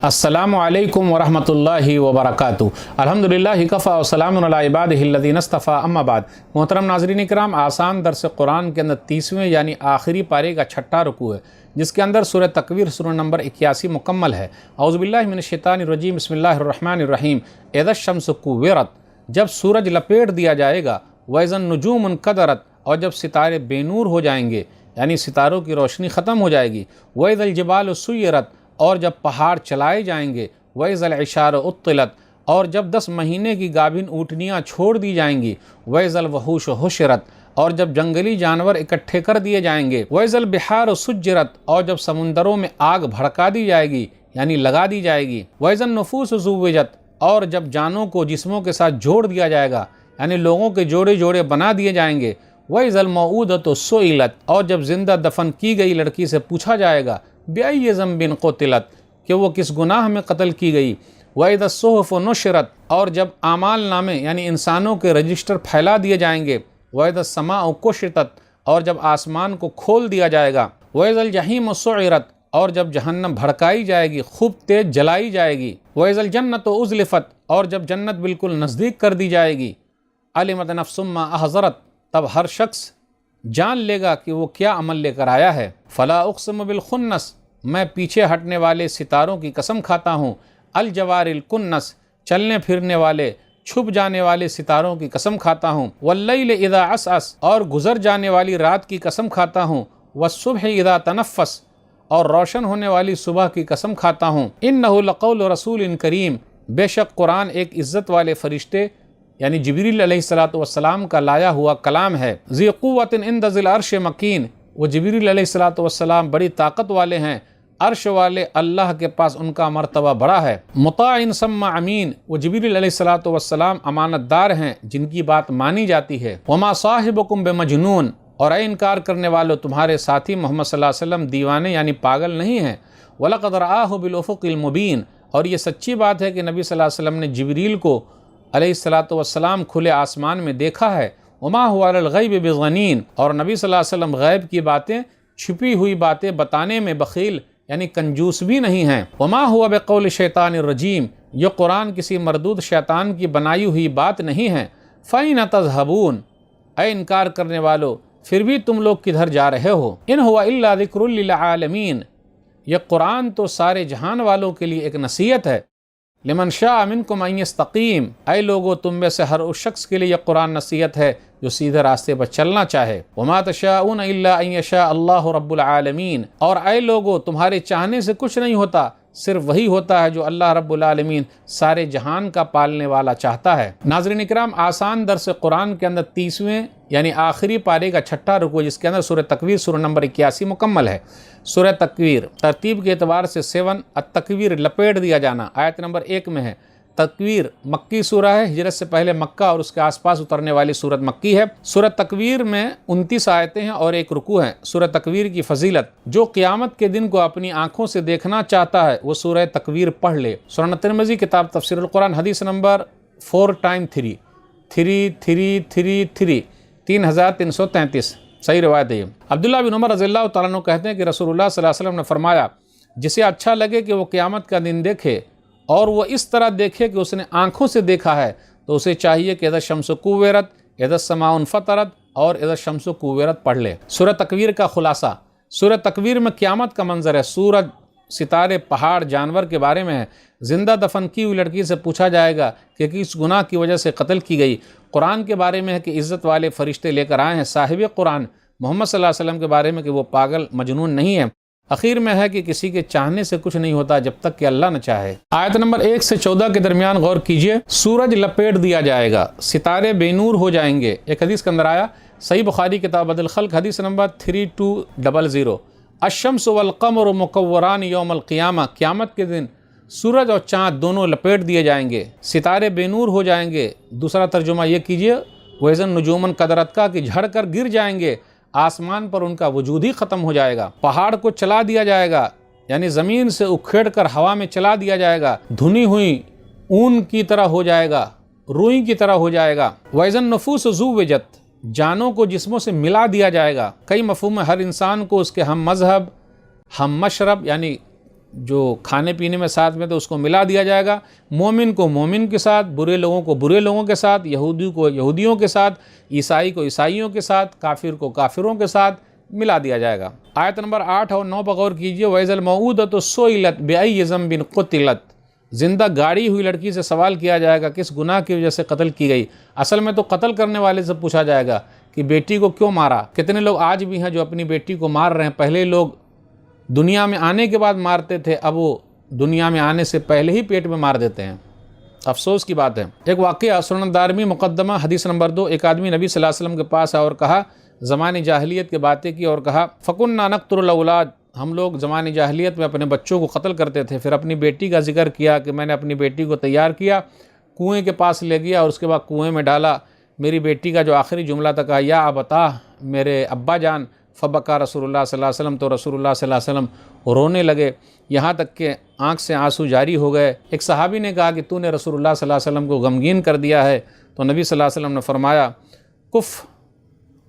السلام علیکم ورحمۃ اللہ وبرکاتہ۔ الحمدللہ کفا وسلام علی عبادہ الذین اصطفیٰ، اما بعد۔ محترم ناظرین کرام، آسان درس قرآن کے اندر 30ویں یعنی آخری پارے کا چھٹا رکوع ہے، جس کے اندر سورہ تکویر سورہ نمبر 81 مکمل ہے۔ اعوذ باللہ من الشیطان الرجیم، بسم اللہ الرحمن الرحیم۔ اذا الشمس کوورت، جب سورج لپیٹ دیا جائے گا، واذا النجوم انکدرت، اور جب ستارے بے نور ہو جائیں گے یعنی ستاروں کی روشنی ختم ہو جائے گی، واذا الجبال سیرت، اور جب پہاڑ چلائے جائیں گے، وَإِذَا الْعِشَارُ عُطِّلَتْ، اور جب 10 مہینے کی گابھن اونٹنیاں چھوڑ دی جائیں گی، وَإِذَا الْوَحُوشُ حُشِرَتْ، اور جب جنگلی جانور اکٹھے کر دیے جائیں گے، وَإِذَا الْبِحَارُ سُجِّرَتْ، اور جب سمندروں میں آگ بھڑکا دی جائے گی یعنی لگا دی جائے گی، وَإِذَا النُّفُوسُ زُوِّجَتْ، اور جب جانوں کو جسموں کے ساتھ جوڑ دیا جائے گا یعنی لوگوں کے جوڑے جوڑے بنا دیے جائیں گے، وَإِذَا الْمَوْءُودَةُ سُئِلَتْ، اور جب زندہ دفن کی گئی لڑکی سے پوچھا جائے گا، بِأَيِّ ذَنبٍ قُتِلَتْ، کہ وہ کس گناہ میں قتل کی گئی، وَإِذَا الصُّحُفُ نُشِرَتْ، اور جب اعمال نامے یعنی انسانوں کے رجسٹر پھیلا دیے جائیں گے، وَإِذَا السَّمَاءُ كُشِطَتْ، اور جب آسمان کو کھول دیا جائے گا، وَإِذَا الْجَحِيمُ سُعِرَتْ، اور جب جہنم بھڑکائی جائے گی، خوب تیز جلائی جائے گی، وَإِذَا الْجَنَّةُ أُزْلِفَتْ، اور جب جنت بالکل نزدیک کر دی جائے گی، عَلِمَتْ نَفْسٌ مَّا أَحْضَرَتْ، تب ہر شخص جان لے گا کہ وہ کیا عمل لے کر آیا ہے، فَلَا أُقْسِمُ بِالْخُنَّسِ، میں پیچھے ہٹنے والے ستاروں کی قسم کھاتا ہوں، الجوار الکنس، چلنے پھرنے والے چھپ جانے والے ستاروں کی قسم کھاتا ہوں، واللیل اذا عسعس، اور گزر جانے والی رات کی قسم کھاتا ہوں، والصبح اذا تنفس، اور روشن ہونے والی صبح کی قسم کھاتا ہوں، انہ لقول رسول کریم، بے شک قرآن ایک عزت والے فرشتے یعنی جبریل علیہ السلام کا لایا ہوا کلام ہے، ذی قوت عند ذی العرش مکین، وہ جبریل علیہ السلام بڑی طاقت والے ہیں، عرش والے اللہ کے پاس ان کا مرتبہ بڑا ہے، مطاع ثم امین، وہ جبریل علیہ السلام امانت دار ہیں جن کی بات مانی جاتی ہے، وما صاحبکم بمجنون، اور اے انکار کرنے والو تمہارے ساتھی محمد صلی اللہ علیہ وسلم دیوانے یعنی پاگل نہیں ہیں، وَلَقَدْ رَآهُ بِالْأُفُقِ الْمُبِينِ، اور یہ سچی بات ہے کہ نبی صلی اللہ علیہ وسلم نے جبریل کو علیہ السلام کھلے آسمان میں دیکھا ہے، وما هو علی الغیب بضنین، اور نبی صلی اللہ علیہ وسلم غیب کی باتیں چھپی ہوئی باتیں بتانے میں بخیل یعنی کنجوس بھی نہیں ہیں، وما هو بقول شیطان الرجیم، یہ قرآن کسی مردود شیطان کی بنائی ہوئی بات نہیں ہے، فَأَيْنَ تَذْهَبُونَ، اے انکار کرنے والو پھر بھی تم لوگ کدھر جا رہے ہو، ان هو الا ذکر للعالمین، یہ قرآن تو سارے جہان والوں کے لیے ایک نصیحت ہے، لمن شاء منکم ان یستقیم، اے لوگو تم میں سے ہر اس شخص کے لیے یہ قرآن نصیحت ہے جو سیدھے راستے پر چلنا چاہے، وما تشاءون الا ان یشاء اللہ رب العالمین، اور اے لوگو تمہارے چاہنے سے کچھ نہیں ہوتا، صرف وہی ہوتا ہے جو اللہ رب العالمین سارے جہان کا پالنے والا چاہتا ہے۔ ناظرین اکرام، آسان درس قرآن کے اندر 30ویں یعنی آخری پارے کا چھٹا رکوع جس کے اندر سورہ تکویر سورہ نمبر 81 مکمل ہے۔ سورہ تکویر ترتیب کے اعتبار سے 7 التکویر لپیٹ دیا جانا آیت نمبر 1 میں ہے۔ تکویر مکی سورہ ہے، ہجرت سے پہلے مکہ اور اس کے آس پاس اترنے والی سورت مکی ہے۔ سورہ تکویر میں 29 آیتیں ہیں اور 1 رکوع ہے۔ سورہ تکویر کی فضیلت، جو قیامت کے دن کو اپنی آنکھوں سے دیکھنا چاہتا ہے وہ سورہ تکویر پڑھ لے۔ سنن ترمذی کتاب تفسیر القرآن حدیث نمبر 4 × 3 3333 صحیح روایت ہے۔ عبداللہ بن عمر رضی اللہ تعالیٰ عنہ کہتے ہیں کہ رسول اللہ صلی اللہ علیہ وسلم نے فرمایا، جسے اچھا لگے کہ وہ قیامت کا دن دیکھے اور وہ اس طرح دیکھے کہ اس نے آنکھوں سے دیکھا ہے، تو اسے چاہیے کہ اذا الشمس کوورت، اذا السماء انفطرت اور اذا الشمس کوورت پڑھ لے۔ سورہ تکویر کا خلاصہ، سورہ تکویر میں قیامت کا منظر ہے، سورج، ستارے، پہاڑ، جانور کے بارے میں ہے، زندہ دفن کی ہوئی لڑکی سے پوچھا جائے گا کہ کس گناہ کی وجہ سے قتل کی گئی، قرآن کے بارے میں ہے کہ عزت والے فرشتے لے کر آئے ہیں صاحب قرآن، محمد صلی اللہ علیہ وسلم کے بارے میں کہ وہ پاگل مجنون نہیں ہے، اخیر میں ہے کہ کسی کے چاہنے سے کچھ نہیں ہوتا جب تک کہ اللہ نہ چاہے۔ آیت نمبر 1 سے 14 کے درمیان غور کیجئے، سورج لپیٹ دیا جائے گا، ستارے بے نور ہو جائیں گے۔ ایک حدیث کے اندر آیا، صحیح بخاری کتاب بدل الخلق حدیث نمبر 3200، الشمس والقمر مکوران یوم القیامہ، قیامت کے دن سورج اور چاند دونوں لپیٹ دیے جائیں گے، ستارے بے نور ہو جائیں گے۔ دوسرا ترجمہ یہ کیجئے، وَإِذَا النُّجُومُ انْكَدَرَتْ کا، کہ جھڑ کر گر جائیں گے، آسمان پر ان کا وجود ہی ختم ہو جائے گا، پہاڑ کو چلا دیا جائے گا یعنی زمین سے اکھیڑ کر ہوا میں چلا دیا جائے گا، دھنی ہوئی اون کی طرح ہو جائے گا، روئی کی طرح ہو جائے گا۔ وَإِذَا النُّفُوسُ زُوِّجَتْ، جانوں کو جسموں سے ملا دیا جائے گا۔ کئی مفہوم ہے، ہر انسان کو اس کے ہم مذہب، ہم مشرب یعنی جو کھانے پینے میں ساتھ میں تو اس کو ملا دیا جائے گا، مومن کو مومن کے ساتھ، برے لوگوں کو برے لوگوں کے ساتھ، یہودی کو یہودیوں کے ساتھ، عیسائی کو عیسائیوں کے ساتھ، کافر کو کافروں کے ساتھ ملا دیا جائے گا۔ آیت نمبر 8 اور 9 پر غور کیجیے، وَإِذَا الْمَوْءُودَةُ سُئِلَتْ بِأَيِّ ذَنبٍ قُتِلَتْ، زندہ گاڑی ہوئی لڑکی سے سوال کیا جائے گا کس گناہ کی وجہ سے قتل کی گئی۔ اصل میں تو قتل کرنے والے سے پوچھا جائے گا کہ بیٹی کو کیوں مارا۔ کتنے لوگ آج بھی ہیں جو اپنی بیٹی کو مار رہے ہیں، پہلے لوگ دنیا میں آنے کے بعد مارتے تھے، اب وہ دنیا میں آنے سے پہلے ہی پیٹ میں مار دیتے ہیں۔ افسوس کی بات ہے۔ ایک واقعہ سنن دارمی مقدمہ حدیث نمبر 2، ایک آدمی نبی صلی اللہ علیہ وسلم کے پاس آیا اور کہا، زمانے جاہلیت کی باتیں کی اور کہا، فَكُنَّا نَقْتُلُ الْأَوْلَادَ، ہم لوگ زمانے جاہلیت میں اپنے بچوں کو قتل کرتے تھے۔ پھر اپنی بیٹی کا ذکر کیا کہ میں نے اپنی بیٹی کو تیار کیا، کنویں کے پاس لے گیا اور اس کے بعد کنویں میں ڈالا۔ میری بیٹی کا جو آخری جملہ تھا کہا، یا ابتا، میرے ابا جان، فبکا رسول اللہ صلی اللہ علیہ وسلم، تو رسول اللہ صلی اللہ علیہ وسلم رونے لگے، یہاں تک کہ آنکھ سے آنسو جاری ہو گئے۔ ایک صحابی نے کہا کہ تو نے رسول اللہ صلی اللہ علیہ وسلم کو غمگین کر دیا ہے، تو نبی صلی اللہ علیہ وسلم نے فرمایا، کف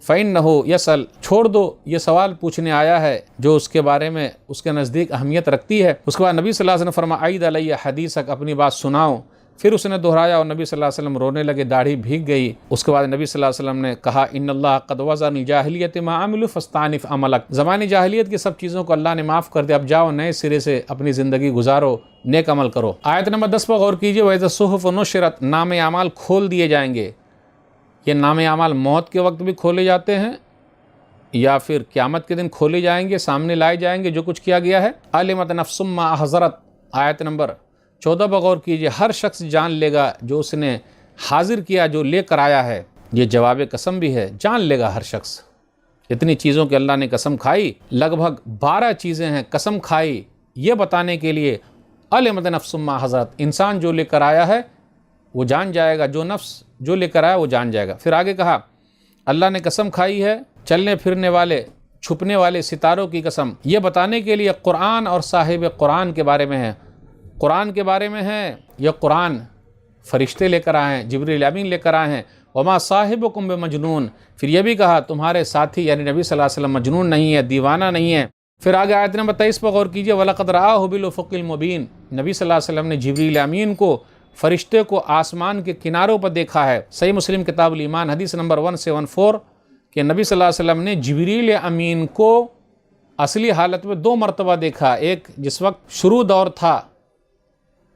فَإِنَّهُ يَسْأَلُ، چھوڑ دو، یہ سوال پوچھنے آیا ہے جو اس کے بارے میں اس کے نزدیک اہمیت رکھتی ہے۔ اس کے بعد نبی صلی اللہ علیہ وسلم نے فرمایا، عید علیہ حدیثک، اپنی بات سناؤ۔ پھر اس نے دہرایا اور نبی صلی اللہ علیہ وسلم رونے لگے، داڑھی بھیگ گئی۔ اس کے بعد نبی صلی اللہ علیہ وسلم نے کہا، ان اللہ قد وزن الجاہلیت ما عملوا فاستعنف عملک، زمانے جاہلیت کی سب چیزوں کو اللہ نے معاف کر دیا، اب جاؤ نئے سرے سے اپنی زندگی گزارو، نیک عمل کرو۔ آیت نمبر 10 پر غور کیجیے، وَإِذَا الصُّحُفُ نُشِرَتْ، نام اعمال کھول دیے جائیں گے۔ یہ نام اعمال موت کے وقت بھی کھولے جاتے ہیں یا پھر قیامت کے دن کھولے جائیں گے، سامنے لائے جائیں گے جو کچھ کیا گیا ہے۔ عَلِمَتْ نَفْسٌ مَّا أَحْضَرَتْ، آیت نمبر 14 پر غور کیجیے، ہر شخص جان لے گا جو اس نے حاضر کیا، جو لے کر آیا ہے۔ یہ جواب قسم بھی ہے، جان لے گا ہر شخص۔ اتنی چیزوں کے اللہ نے قسم کھائی، لگ بھگ 12 چیزیں ہیں قسم کھائی یہ بتانے کے لیے، عَلِمَتْ نَفْسٌ مَّا أَحْضَرَتْ، انسان جو لے کر آیا ہے وہ جان جائے گا، جو نفس جو لے کر آیا وہ جان جائے گا۔ پھر آگے کہا، اللہ نے قسم کھائی ہے چلنے پھرنے والے چھپنے والے ستاروں کی قسم، یہ بتانے کے لیے قرآن اور صاحب قرآن کے بارے میں ہے۔ قرآن کے بارے میں ہے، یہ قرآن فرشتے لے کر آئے ہیں، جبریل امین لے کر آئے ہیں، وما صاحبکم بمجنون، پھر یہ بھی کہا تمہارے ساتھی یعنی نبی صلی اللہ علیہ وسلم مجنون نہیں ہے، دیوانہ نہیں ہے۔ پھر آگے آیت نمبر 23 پر غور کیجیے، وَلَقَدْ رَآهُ بِالْأُفُقِ الْمُبِينِ، نبی صلی اللہ علیہ وسلم نے جبریل امین کو، فرشتے کو آسمان کے کناروں پر دیکھا ہے۔ صحیح مسلم کتاب الایمان حدیث نمبر 174 کہ نبی صلی اللہ علیہ وسلم نے جبریل امین کو اصلی حالت میں 2 مرتبہ دیکھا، ایک جس وقت شروع دور تھا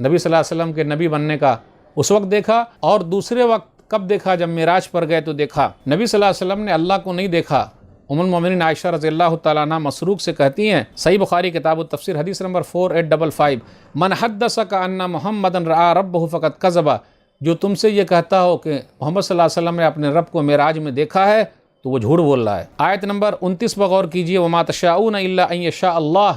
نبی صلی اللہ علیہ وسلم کے نبی بننے کا اس وقت دیکھا، اور دوسرے وقت کب دیکھا، جب معراج پر گئے تو دیکھا۔ نبی صلی اللہ علیہ وسلم نے اللہ کو نہیں دیکھا۔ ام المومنین عائشہ رضی اللہ تعالیٰ عنہ مسروق سے کہتی ہیں، صحیح بخاری کتاب التفسیر حدیث نمبر 4855، من حدثک ان محمد رأى ربہ فقد کذب، جو تم سے یہ کہتا ہو کہ محمد صلی اللہ علیہ وسلم نے اپنے رب کو معراج میں دیکھا ہے تو وہ جھوٹ بول رہا ہے۔ آیت نمبر 29 پر غور کیجیے، وما تشاءون الا ان یشاء اللہ،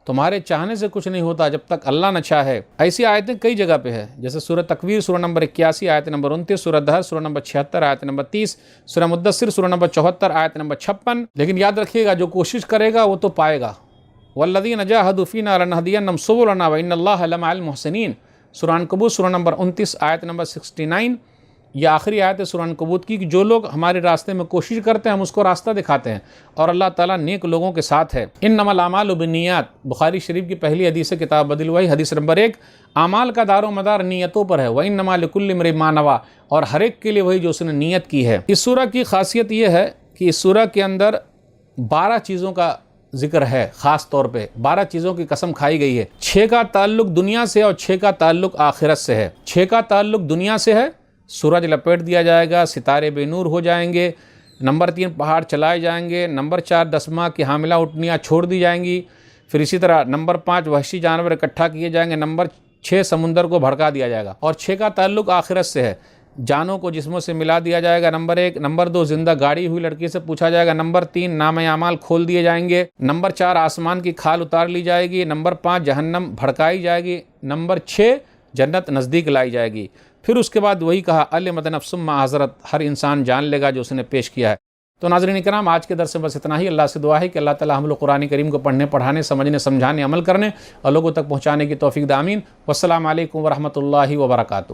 تمہارے چاہنے سے کچھ نہیں ہوتا جب تک اللہ نہ چاہے۔ ایسی آیتیں کئی جگہ پہ ہے، جیسے سورہ تکویر سورہ نمبر 81 آیت نمبر 29، سورہ دہر سورہ نمبر 76 آیت نمبر 30، سورہ مدثر سورہ نمبر 74 آیت نمبر 56۔ لیکن یاد رکھیے گا جو کوشش کرے گا وہ تو پائے گا۔ والذین جاہدوا فینا لنہدینہم سبلنا وان اللہ لمع المحسنین، سورہ عنکبوت سورہ نمبر 29 آیت نمبر 69۔ یہ آخری آیت ہے سورہ عنکبوت کی کہ جو لوگ ہمارے راستے میں کوشش کرتے ہیں ہم اس کو راستہ دکھاتے ہیں، اور اللہ تعالیٰ نیک لوگوں کے ساتھ ہے۔ انما الاعمال بالنیات، بخاری شریف کی پہلی حدیث ہے کتاب بدل الوحی حدیث نمبر 1، اعمال کا دار و مدار نیتوں پر ہے، وانما لکل امرئ ما نوی، اور ہر ایک کے لیے وہی جو اس نے نیت کی ہے۔ اس سورہ کی خاصیت یہ ہے کہ اس سورہ کے اندر 12 چیزوں کا ذکر ہے، خاص طور پہ 12 چیزوں کی قسم کھائی گئی ہے۔ 6 کا تعلق دنیا سے اور 6 کا تعلق آخرت سے ہے۔ 6 کا تعلق دنیا سے ہے، سورج لپیٹ دیا جائے گا، ستارے بے نور ہو جائیں گے، نمبر 3 پہاڑ چلائے جائیں گے، نمبر 4 10 ماہ کی حاملہ اٹھنیاں چھوڑ دی جائیں گی، پھر اسی طرح نمبر 5 وحشی جانور اکٹھا کیے جائیں گے، نمبر 6 سمندر کو بھڑکا دیا جائے گا، اور 6 کا تعلق آخرت سے ہے، جانوں کو جسموں سے ملا دیا جائے گا، نمبر 1، نمبر 2 زندہ گاڑی ہوئی لڑکی سے پوچھا جائے گا، نمبر 3 نام اعمال کھول دیے جائیں گے، نمبر 4 آسمان کی کھال اتار لی جائے گی، نمبر 5 جہنم بھڑکائی جائے گی، نمبر 6 جنت نزدیک لائی جائے گی۔ پھر اس کے بعد وہی کہا، علمت نفس ما حضرت، ہر انسان جان لے گا جو اس نے پیش کیا ہے۔ تو ناظرین کرام، آج کے درس میں بس اتنا ہی۔ اللہ سے دعا ہے کہ اللہ تعالی ہم لوگ قرآن کریم کو پڑھنے، پڑھانے، سمجھنے، سمجھانے، عمل کرنے اور لوگوں تک پہنچانے کی توفیق دے، آمین۔ والسلام علیکم ورحمۃ اللہ وبرکاتہ۔